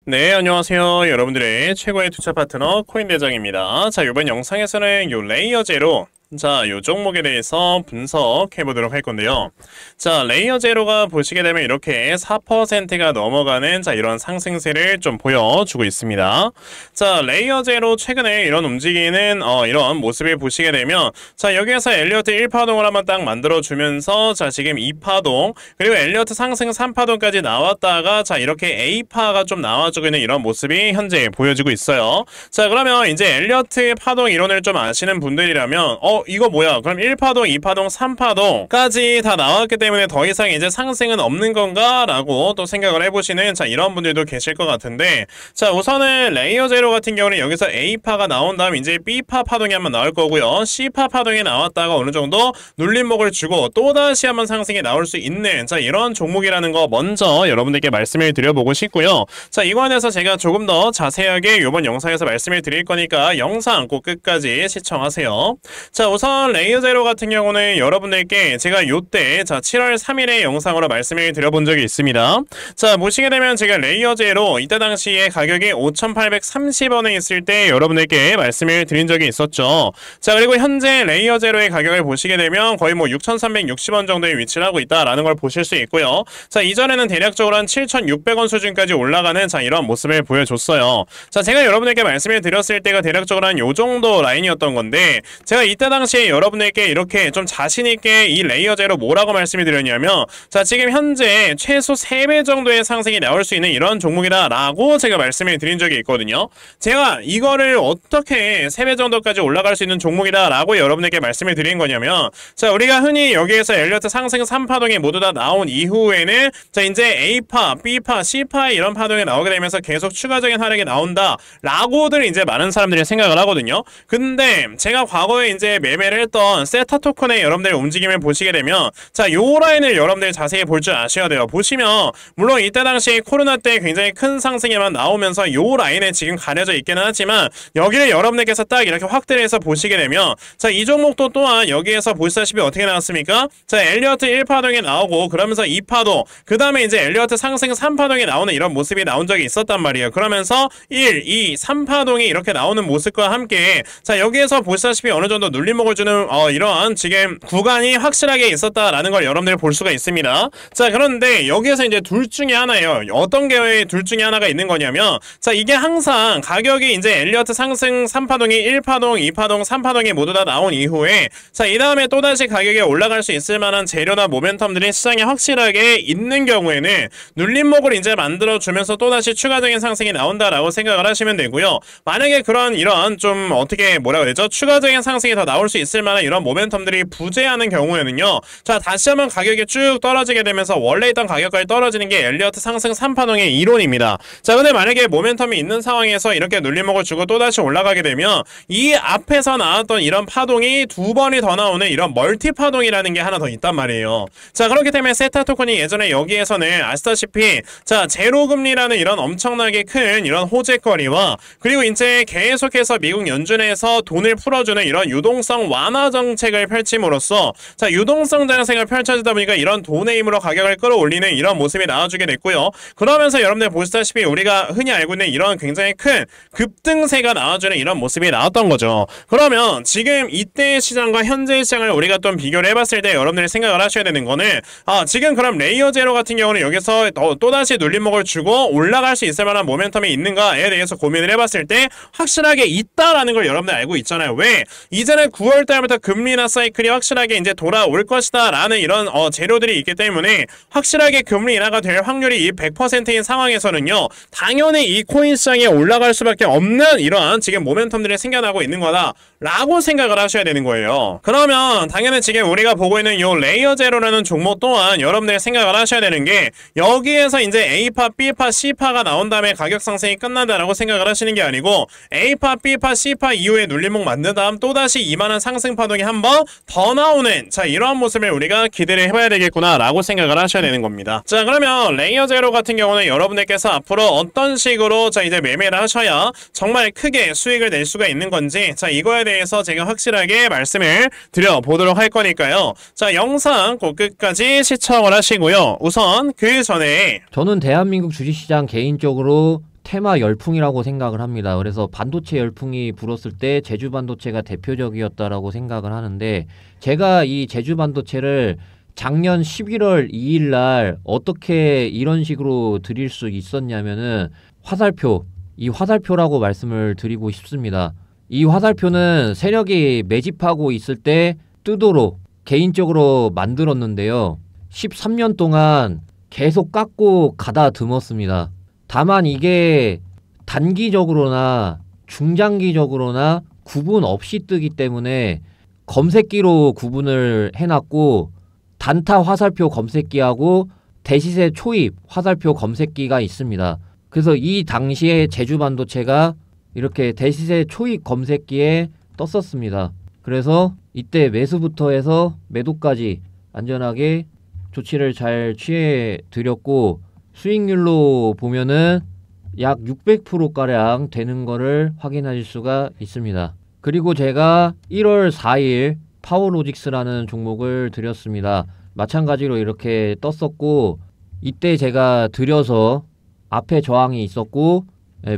네, 안녕하세요. 여러분들의 최고의 투자 파트너 코인대장입니다. 자, 이번 영상에서는 요 레이어 제로, 자, 요 종목에 대해서 분석해 보도록 할 건데요. 자, 레이어 제로가 보시게 되면 이렇게 4%가 넘어가는 자, 이런 상승세를 좀 보여주고 있습니다. 자, 레이어 제로 최근에 이런 움직이는 이런 모습을 보시게 되면 자, 여기에서 엘리어트 1파동을 한번 딱 만들어 주면서 자, 지금 2파동 그리고 엘리어트 상승 3파동까지 나왔다가 자, 이렇게 A파가 좀 나와주고 있는 이런 모습이 현재 보여지고 있어요. 자, 그러면 이제 엘리어트 파동 이론을 좀 아시는 분들이라면 이거 뭐야? 그럼 1파동, 2파동, 3파동까지 다 나왔기 때문에 더 이상 이제 상승은 없는 건가? 라고 또 생각을 해보시는 자, 이런 분들도 계실 것 같은데 자, 우선은 레이어 제로 같은 경우는 여기서 A파가 나온 다음 이제 B파 파동이 한번 나올 거고요. C파 파동이 나왔다가 어느 정도 눌림목을 주고 또다시 한번 상승이 나올 수 있는 자, 이런 종목이라는 거 먼저 여러분들께 말씀을 드려보고 싶고요. 자, 이거에 대해서 제가 조금 더 자세하게 이번 영상에서 말씀을 드릴 거니까 영상 꼭 끝까지 시청하세요. 자, 우선 레이어 제로 같은 경우는 여러분들께 제가 요때 자, 7월 3일에 영상으로 말씀을 드려본 적이 있습니다. 자, 보시게 되면 제가 레이어 제로 이때 당시에 가격이 5,830원에 있을 때 여러분들께 말씀을 드린 적이 있었죠. 자, 그리고 현재 레이어 제로의 가격을 보시게 되면 거의 뭐 6,360원 정도에 위치를 하고 있다라는 걸 보실 수 있고요. 자, 이전에는 대략적으로 한 7,600원 수준까지 올라가는 자, 이런 모습을 보여줬어요. 자, 제가 여러분들께 말씀을 드렸을 때가 대략적으로 한 요 정도 라인이었던 건데 제가 이때 당시에 여러분들께 이렇게 좀 자신있게 이 레이어 제로 뭐라고 말씀을 드렸냐면 자, 지금 현재 최소 3배 정도의 상승이 나올 수 있는 이런 종목이다 라고 제가 말씀을 드린 적이 있거든요. 제가 이거를 어떻게 3배 정도까지 올라갈 수 있는 종목이다 라고 여러분들께 말씀을 드린 거냐면 자, 우리가 흔히 여기에서 엘리어트 상승 3파동이 모두 다 나온 이후에는 자, 이제 A파, B파, C파 이런 파동이 나오게 되면서 계속 추가적인 하락이 나온다 라고들 이제 많은 사람들이 생각을 하거든요. 근데 제가 과거에 이제 매매를 했던 세타 토큰의 여러분들 움직임을 보시게 되면 자, 요 라인을 여러분들 자세히 볼 줄 아셔야 돼요. 보시면 물론 이때 당시 코로나 때 굉장히 큰 상승에만 나오면서 요 라인에 지금 가려져 있기는 하지만 여기를 여러분들께서 딱 이렇게 확대를 해서 보시게 되면 자, 이 종목도 또한 여기에서 보시다시피 어떻게 나왔습니까? 자, 엘리어트 1파동이 나오고 그러면서 2파동 그 다음에 이제 엘리어트 상승 3파동이 나오는 이런 모습이 나온 적이 있었단 말이에요. 그러면서 1, 2, 3파동이 이렇게 나오는 모습과 함께 자, 여기에서 보시다시피 어느 정도 눌림목을 주는 이런 지금 구간이 확실하게 있었다라는 걸 여러분들 볼 수가 있습니다. 자, 그런데 여기에서 이제 둘 중에 하나예요. 어떤 게 둘 중에 하나가 있는 거냐면 자, 이게 항상 가격이 이제 엘리어트 상승 3파동이 1파동, 2파동, 3파동이 모두 다 나온 이후에 자, 이 다음에 또다시 가격이 올라갈 수 있을 만한 재료나 모멘텀들이 시장에 확실하게 있는 경우에는 눌림목을 이제 만들어주면서 또다시 추가적인 상승이 나온다라고 생각을 하시면 되고요. 만약에 그런 이런 좀 어떻게 뭐라고 해야 되죠? 추가적인 상승이 더 나올 수 있을 만한 이런 모멘텀들이 부재하는 경우에는요. 자, 다시 한번 가격이 쭉 떨어지게 되면서 원래 있던 가격까지 떨어지는 게 엘리어트 상승 3파동의 이론입니다. 자, 근데 만약에 모멘텀이 있는 상황에서 이렇게 눌림목을 주고 또다시 올라가게 되면 이 앞에서 나왔던 이런 파동이 두 번이 더 나오는 이런 멀티 파동이라는 게 하나 더 있단 말이에요. 자, 그렇기 때문에 세타 토큰이 예전에 여기에서는 아시다시피 자, 제로금리라는 이런 엄청나게 큰 이런 호재거리와 그리고 이제 계속해서 미국 연준에서 돈을 풀어주는 이런 유동성 완화 정책을 펼침으로써 자, 유동성 장세가 펼쳐지다 보니까 이런 돈의 힘으로 가격을 끌어올리는 이런 모습이 나와주게 됐고요. 그러면서 여러분들 보시다시피 우리가 흔히 알고 있는 이런 굉장히 큰 급등세가 나와주는 이런 모습이 나왔던 거죠. 그러면 지금 이때의 시장과 현재의 시장을 우리가 좀 비교를 해봤을 때 여러분들이 생각을 하셔야 되는 거는 지금 그럼 레이어 제로 같은 경우는 여기서 또다시 눌림목을 주고 올라갈 수 있을 만한 모멘텀이 있는가에 대해서 고민을 해봤을 때 확실하게 있다라는 걸 여러분들 알고 있잖아요. 왜? 이제는 9월달부터 금리나 사이클이 확실하게 이제 돌아올 것이다 라는 이런 재료들이 있기 때문에 확실하게 금리 인하가 될 확률이 이 100%인 상황에서는요, 당연히 이 코인 시장에 올라갈 수밖에 없는 이러한 지금 모멘텀들이 생겨나고 있는 거다 라고 생각을 하셔야 되는 거예요. 그러면 당연히 지금 우리가 보고 있는 요 레이어 제로라는 종목 또한 여러분들이 생각을 하셔야 되는 게 여기에서 이제 A파, B파, C파가 나온 다음에 가격 상승이 끝난다라고 생각을 하시는 게 아니고 A파, B파, C파 이후에 눌림목 만든 다음 또다시 이만한 상승 파동이 한 번 더 나오는 자, 이러한 모습을 우리가 기대를 해봐야 되겠구나 라고 생각을 하셔야 되는 겁니다. 자, 그러면 레이어 제로 같은 경우는 여러분들께서 앞으로 어떤 식으로 자, 이제 매매를 하셔야 정말 크게 수익을 낼 수가 있는 건지 자, 이거에 대해서 제가 확실하게 말씀을 드려보도록 할 거니까요. 자, 영상 꼭 끝까지 시청을 하시고요. 우선 그 전에 저는 대한민국 주식시장 개인적으로 테마 열풍이라고 생각을 합니다. 그래서 반도체 열풍이 불었을 때 제주 반도체가 대표적이었다라고 생각을 하는데, 제가 이 제주 반도체를 작년 11월 2일 날 어떻게 이런 식으로 드릴 수 있었냐면은 화살표, 이 화살표라고 말씀을 드리고 싶습니다. 이 화살표는 세력이 매집하고 있을 때 뜨도록 개인적으로 만들었는데요. 13년 동안 계속 깎고 가다듬었습니다. 다만 이게 단기적으로나 중장기적으로나 구분 없이 뜨기 때문에 검색기로 구분을 해놨고, 단타 화살표 검색기하고 대시세 초입 화살표 검색기가 있습니다. 그래서 이 당시에 제주 반도체가 이렇게 대시세 초입 검색기에 떴었습니다. 그래서 이때 매수부터 해서 매도까지 안전하게 조치를 잘 취해 드렸고, 수익률로 보면은 약 600%가량 되는 거를 확인하실 수가 있습니다. 그리고 제가 1월 4일 파워로직스라는 종목을 드렸습니다. 마찬가지로 이렇게 떴었고, 이때 제가 드려서 앞에 저항이 있었고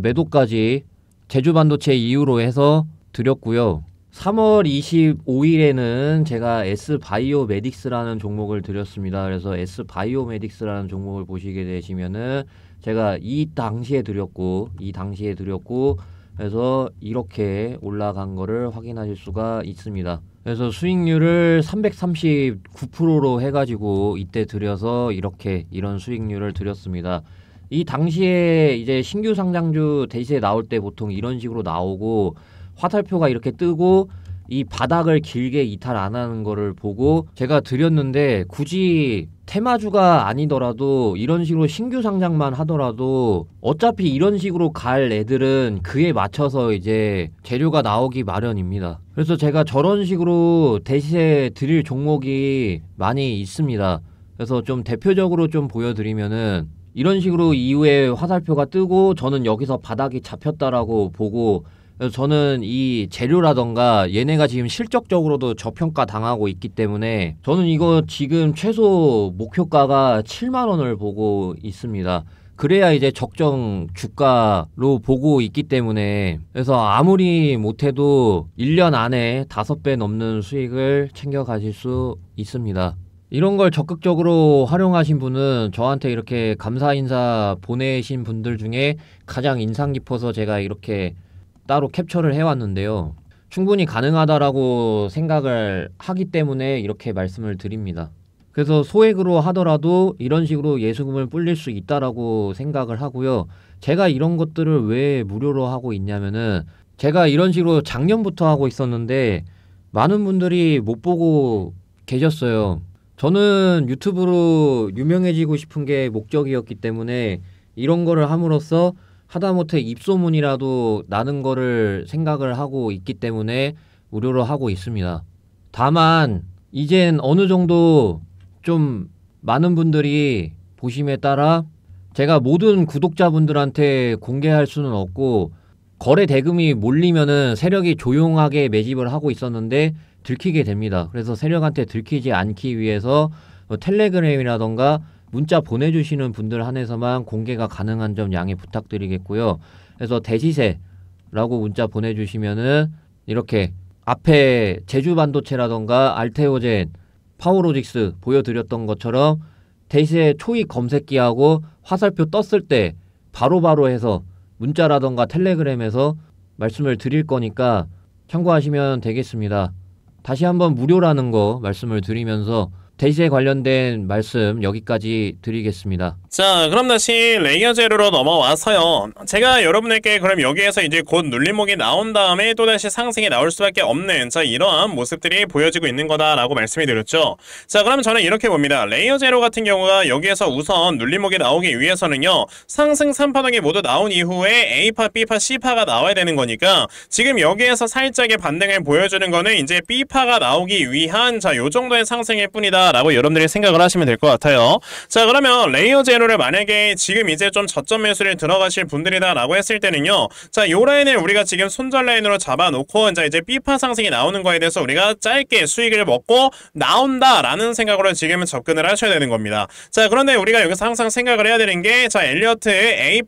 매도까지 제주반도체 이후로 해서 드렸고요. 3월 25일에는 제가 S바이오메딕스라는 종목을 드렸습니다. 그래서 S바이오메딕스라는 종목을 보시게 되시면은 제가 이 당시에 드렸고 그래서 이렇게 올라간 거를 확인하실 수가 있습니다. 그래서 수익률을 339%로 해가지고 이때 드려서 이런 수익률을 드렸습니다. 이 당시에 이제 신규 상장주 대시세 나올 때 보통 이런 식으로 나오고, 화살표가 이렇게 뜨고 이 바닥을 길게 이탈 안 하는 거를 보고 제가 드렸는데, 굳이 테마주가 아니더라도 이런 식으로 신규 상장만 하더라도 어차피 이런 식으로 갈 애들은 그에 맞춰서 이제 재료가 나오기 마련입니다. 그래서 제가 저런 식으로 대시세 드릴 종목이 많이 있습니다. 그래서 좀 대표적으로 좀 보여드리면은, 이런 식으로 이후에 화살표가 뜨고 저는 여기서 바닥이 잡혔다라고 보고, 그래서 저는 이 재료라던가 얘네가 지금 실적적으로도 저평가 당하고 있기 때문에 저는 이거 지금 최소 목표가가 7만원을 보고 있습니다. 그래야 이제 적정 주가로 보고 있기 때문에, 그래서 아무리 못해도 1년 안에 5배 넘는 수익을 챙겨 가실 수 있습니다. 이런 걸 적극적으로 활용하신 분은 저한테 이렇게 감사 인사 보내신 분들 중에 가장 인상 깊어서 제가 이렇게 따로 캡처를 해왔는데요. 충분히 가능하다라고 생각을 하기 때문에 이렇게 말씀을 드립니다. 그래서 소액으로 하더라도 이런 식으로 예수금을 불릴 수 있다라고 생각을 하고요. 제가 이런 것들을 왜 무료로 하고 있냐면은, 제가 이런 식으로 작년부터 하고 있었는데 많은 분들이 못 보고 계셨어요. 저는 유튜브로 유명해지고 싶은 게 목적이었기 때문에 이런 거를 함으로써 하다못해 입소문이라도 나는 거를 생각을 하고 있기 때문에 무료로 하고 있습니다. 다만 이젠 어느 정도 좀 많은 분들이 보심에 따라 제가 모든 구독자분들한테 공개할 수는 없고, 거래 대금이 몰리면은 세력이 조용하게 매집을 하고 있었는데 들키게 됩니다. 그래서 세력한테 들키지 않기 위해서 텔레그램이라던가 문자 보내주시는 분들 한해서만 공개가 가능한 점 양해 부탁드리겠고요. 그래서 대시세라고 문자 보내주시면은 이렇게 앞에 제주반도체라던가 알테오젠, 파워로직스 보여드렸던 것처럼 대시세 초입 검색기하고 화살표 떴을 때 바로바로 해서 문자라던가 텔레그램에서 말씀을 드릴 거니까 참고하시면 되겠습니다. 다시 한번 무료라는 거 말씀을 드리면서 대시세 관련된 말씀 여기까지 드리겠습니다. 자, 그럼 다시 레이어 제로로 넘어와서요. 제가 여러분에게 그럼 여기에서 이제 곧 눌림목이 나온 다음에 또다시 상승이 나올 수밖에 없는 이러한 모습들이 보여지고 있는 거다라고 말씀이 드렸죠. 자, 그럼 저는 이렇게 봅니다. 레이어 제로 같은 경우가 여기에서 우선 눌림목이 나오기 위해서는요, 상승 3파동이 모두 나온 이후에 A파, B파, C파가 나와야 되는 거니까 지금 여기에서 살짝의 반등을 보여주는 거는 이제 B파가 나오기 위한 요 정도의 상승일 뿐이다 라고 여러분들이 생각을 하시면 될 것 같아요. 자, 그러면 레이어 제로를 만약에 지금 이제 좀 저점 매수를 들어가실 분들이다 라고 했을 때는요, 자, 요 라인을 우리가 지금 손절 라인으로 잡아놓고 이제 B파 상승이 나오는 거에 대해서 우리가 짧게 수익을 먹고 나온다 라는 생각으로 지금은 접근을 하셔야 되는 겁니다. 자, 그런데 우리가 여기서 항상 생각을 해야 되는 게, 자, 엘리어트의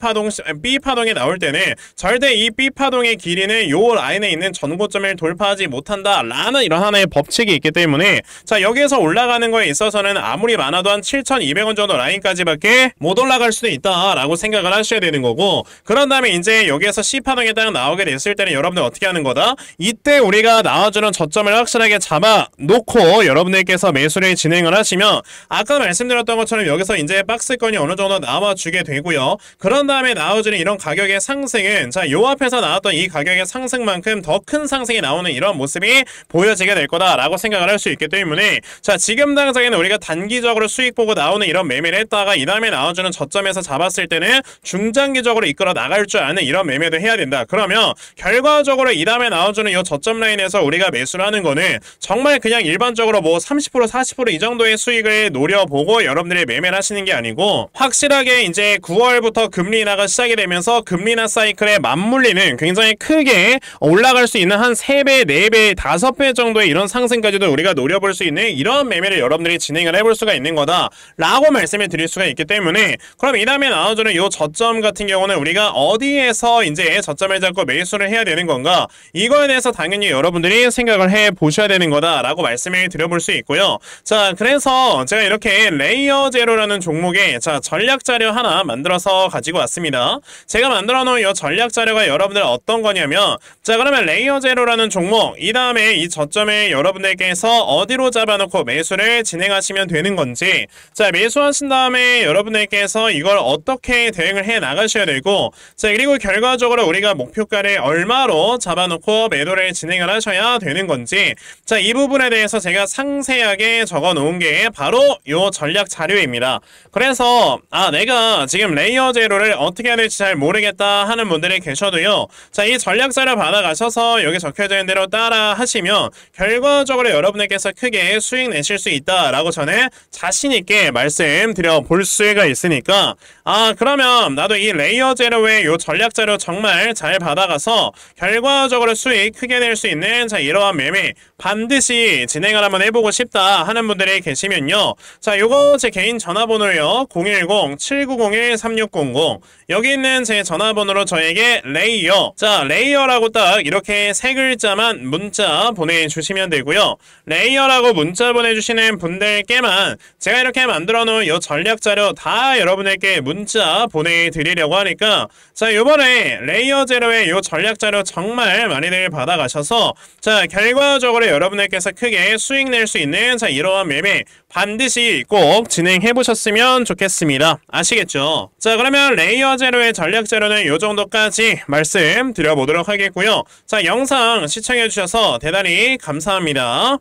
B파동이 나올 때는 절대 이 B파동의 길이는 요 라인에 있는 전고점을 돌파하지 못한다 라는 이런 하나의 법칙이 있기 때문에, 자, 여기에서 올라가는 거에 있어서는 아무리 많아도 한 7,200원 정도 라인까지밖에 못 올라갈 수도 있다 라고 생각을 하셔야 되는 거고, 그런 다음에 이제 여기에서 C파동이 딱 나오게 됐을 때는 여러분들 어떻게 하는 거다? 이때 우리가 나와주는 저점을 확실하게 잡아놓고 여러분들께서 매수를 진행을 하시면, 아까 말씀드렸던 것처럼 여기서 이제 박스권이 어느 정도 나와주게 되고요. 그런 다음에 나와주는 이런 가격의 상승은, 자, 요 앞에서 나왔던 이 가격의 상승만큼 더 큰 상승이 나오는 이런 모습이 보여지게 될 거다라고 생각을 할 수 있기 때문에, 자, 지금 당장에는 우리가 단기적으로 수익 보고 나오는 이런 매매를 했다가 이 다음에 나와주는 저점에서 잡았을 때는 중장기적으로 이끌어 나갈 줄 아는 이런 매매도 해야 된다. 그러면 결과적으로 이 다음에 나와주는 이 저점 라인에서 우리가 매수를 하는 거는 정말 그냥 일반적으로 뭐 30% 40% 이 정도의 수익을 노려보고 여러분들이 매매를 하시는 게 아니고, 확실하게 이제 9월부터 금리 인하가 시작이 되면서 금리 인하 사이클에 맞물리는 굉장히 크게 올라갈 수 있는 한 3배, 4배, 5배 정도의 이런 상승까지도 우리가 노려볼 수 있는 이런 매매를 여러분들이 진행을 해볼 수가 있는 거다 라고 말씀을 드릴 수가 있기 때문에, 그럼 이 다음에 나와주는 이 저점 같은 경우는 우리가 어디에서 이제 저점을 잡고 매수를 해야 되는 건가, 이거에 대해서 당연히 여러분들이 생각을 해 보셔야 되는 거다 라고 말씀을 드려볼 수 있고요. 자, 그래서 제가 이렇게 레이어 제로라는 종목에, 자, 전략 자료 하나 만들어서 가지고 왔습니다. 제가 만들어 놓은 이 전략 자료가 여러분들 어떤 거냐면, 자, 그러면 레이어 제로라는 종목, 이 다음에 이 저점에 여러분들께서 어디로 잡아놓고 매수를 진행하시면 되는 건지, 자, 매수하신 다음에 여러분들께서 이걸 어떻게 대응을 해 나가셔야 되고, 자, 그리고 결과적으로 우리가 목표가를 얼마로 잡아놓고 매도를 진행을 하셔야 되는 건지, 자, 이 부분에 대해서 제가 상세하게 적어 놓은 게 바로 요 전략 자료입니다. 그래서 내가 지금 레이어 제로를 어떻게 해야 될지 잘 모르겠다 하는 분들이 계셔도요, 자, 이 전략 자료 받아가셔서 여기 적혀져 있는 대로 따라 하시면 결과적으로 여러분들께서 크게 수익 내실 수 있다라고 저는 자신 있게 말씀드려 볼 수가 있으니까, 그러면 나도 이 레이어 제로의 요 전략 자료 정말 잘 받아가서 결과적으로 수익 크게 낼 수 있는, 자, 이러한 매매 반드시 진행을 한번 해보고 싶다 하는 분들이 계시면요, 자, 요거 제 개인 전화번호요, 010-7901-3600, 여기 있는 제 전화번호로 저에게 레이어, 자, 레이어라고 딱 이렇게 3글자만 문자 보내주시면 되고요. 레이어라고 문자 보내주시는 분들께만 제가 이렇게 만들어 놓은 요 전략 자료 다 여러분에게 문자 보내드리려고 하니까, 자, 요번에 레이어 제로의 요 전략 자료 정말 많이들 받아가셔서, 자, 결과적으로 여러분들께서 크게 수익 낼 수 있는, 자, 이러한 매매 반드시 꼭 진행해 보셨으면 좋겠습니다. 아시겠죠? 자, 그러면 레이어 제로의 전략 자료는 요 정도까지 말씀드려보도록 하겠고요. 자, 영상 시청해 주셔서 대단히 감사합니다.